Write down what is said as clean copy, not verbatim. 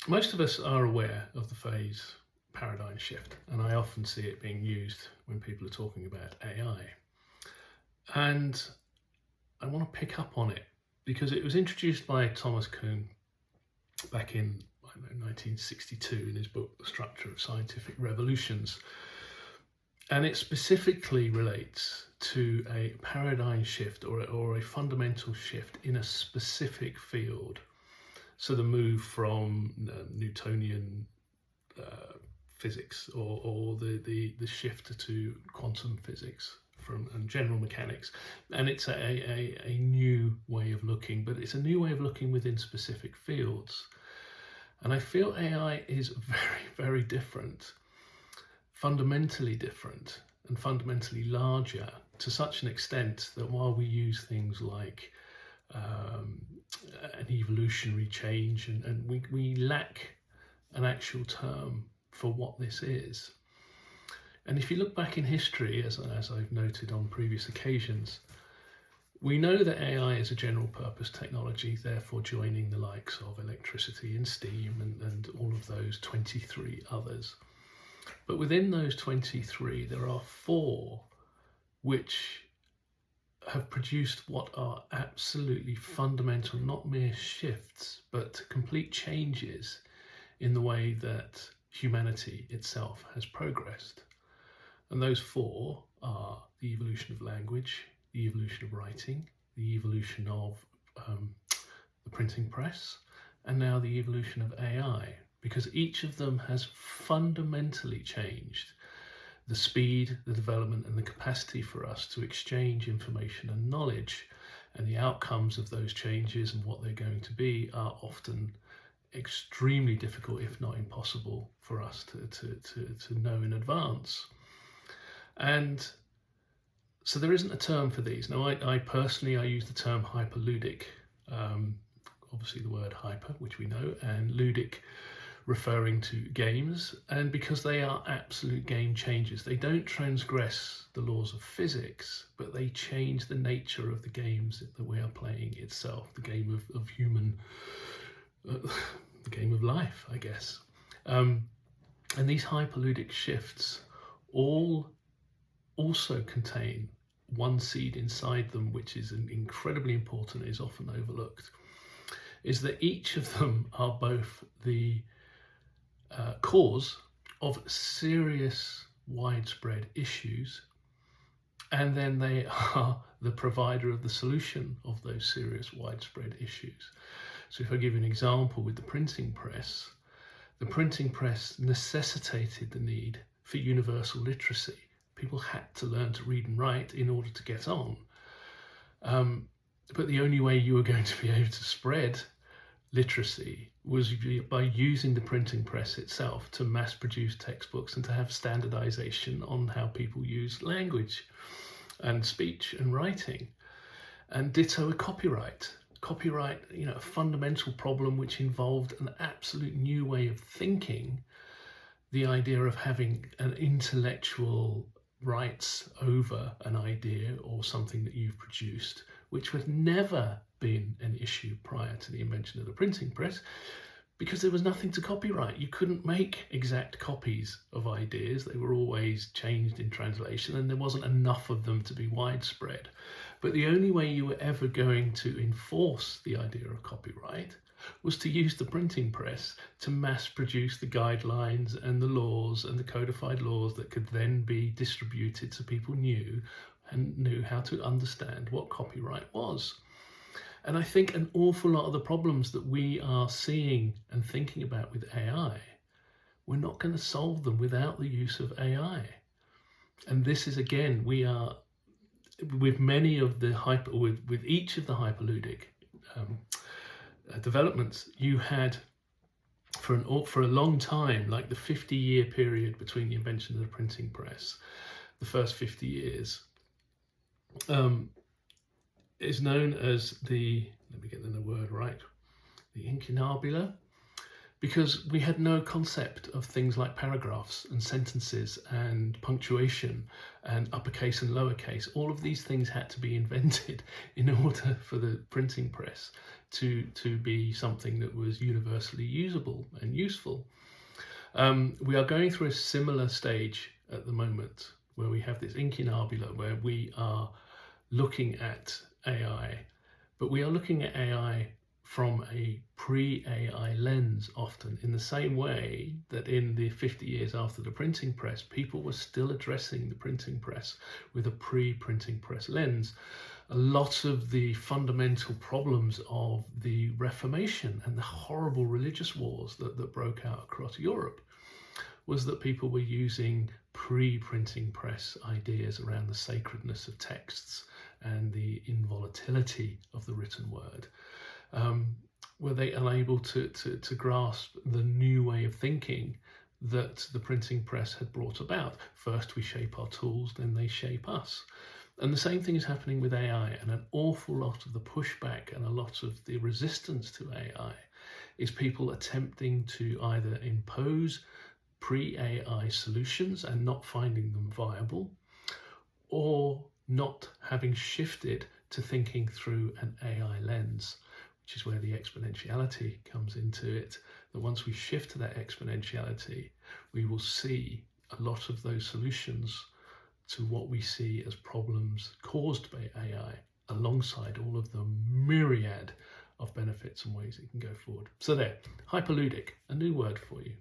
Most of us are aware of the phrase paradigm shift, and I often see it being used when people are talking about AI. And I want to pick up on it because it was introduced by Thomas Kuhn back in 1962 in his book, The Structure of Scientific Revolutions. And it specifically relates to a paradigm shift or a fundamental shift in a specific field. So the move from Newtonian physics or the shift to quantum physics and general mechanics. And it's a new way of looking, but it's a new way of looking within specific fields. And I feel AI is very, very different, fundamentally different and fundamentally larger, to such an extent that while we use things like an evolutionary change and we lack an actual term for what this is. And if you look back in history, as I've noted on previous occasions, we know that AI is a general purpose technology, therefore joining the likes of electricity and steam and all of those 23 others. But within those 23, there are 4 which have produced what are absolutely fundamental, not mere shifts, but complete changes in the way that humanity itself has progressed. And those 4 are the evolution of language, the evolution of writing, the evolution of the printing press, and now the evolution of AI, because each of them has fundamentally changed the speed, the development, and the capacity for us to exchange information and knowledge. And the outcomes of those changes and what they're going to be are often extremely difficult, if not impossible, for us to know in advance. And so there isn't a term for these. Now, I personally use the term hyperludic, obviously the word hyper, which we know, and ludic referring to games, and because they are absolute game changers. They don't transgress the laws of physics, but they change the nature of the games that we are playing itself, the game of human, the game of life, I guess. And these hyperludic shifts all also contain one seed inside them, which is incredibly important, is often overlooked, is that each of them are both the cause of serious widespread issues, and then they are the provider of the solution of those serious widespread issues. So if I give you an example with the printing press necessitated the need for universal literacy. People had to learn to read and write in order to get on. But the only way you were going to be able to spread literacy was by using the printing press itself to mass produce textbooks and to have standardization on how people use language and speech and writing. And ditto with copyright. Copyright, a fundamental problem which involved an absolute new way of thinking, the idea of having an intellectual rights over an idea or something that you've produced, which had never been an issue prior to the invention of the printing press, because there was nothing to copyright. You couldn't make exact copies of ideas. They were always changed in translation, and there wasn't enough of them to be widespread. But the only way you were ever going to enforce the idea of copyright was to use the printing press to mass produce the guidelines and the laws and the codified laws that could then be distributed so people knew how to understand what copyright was. And I think an awful lot of the problems that we are seeing and thinking about with AI, we're not going to solve them without the use of AI. And this is, again, we are, with many of the with each of the hyperludic developments, you had for a long time, like the 50-year period between the invention of the printing press, the first 50 years, is known as the, let me get the word right, the incunabula because we had no concept of things like paragraphs and sentences and punctuation and uppercase and lowercase. All of these things had to be invented in order for the printing press to be something that was universally usable and useful. We are going through a similar stage at the moment where we have this incunabula, where we are looking at AI, but we are looking at AI from a pre-AI lens often, in the same way that in the 50 years after the printing press, people were still addressing the printing press with a pre-printing press lens. A lot of the fundamental problems of the Reformation and the horrible religious wars that broke out across Europe was that people were using pre-printing press ideas around the sacredness of texts and the involatility of the written word. Were they unable to grasp the new way of thinking that the printing press had brought about? First we shape our tools, then they shape us. And the same thing is happening with AI, and an awful lot of the pushback and a lot of the resistance to AI is people attempting to either impose pre-AI solutions and not finding them viable, or not having shifted to thinking through an AI lens, which is where the exponentiality comes into it. That once we shift to that exponentiality, we will see a lot of those solutions to what we see as problems caused by AI, alongside all of the myriad of benefits and ways it can go forward. So there, hyperludic, a new word for you.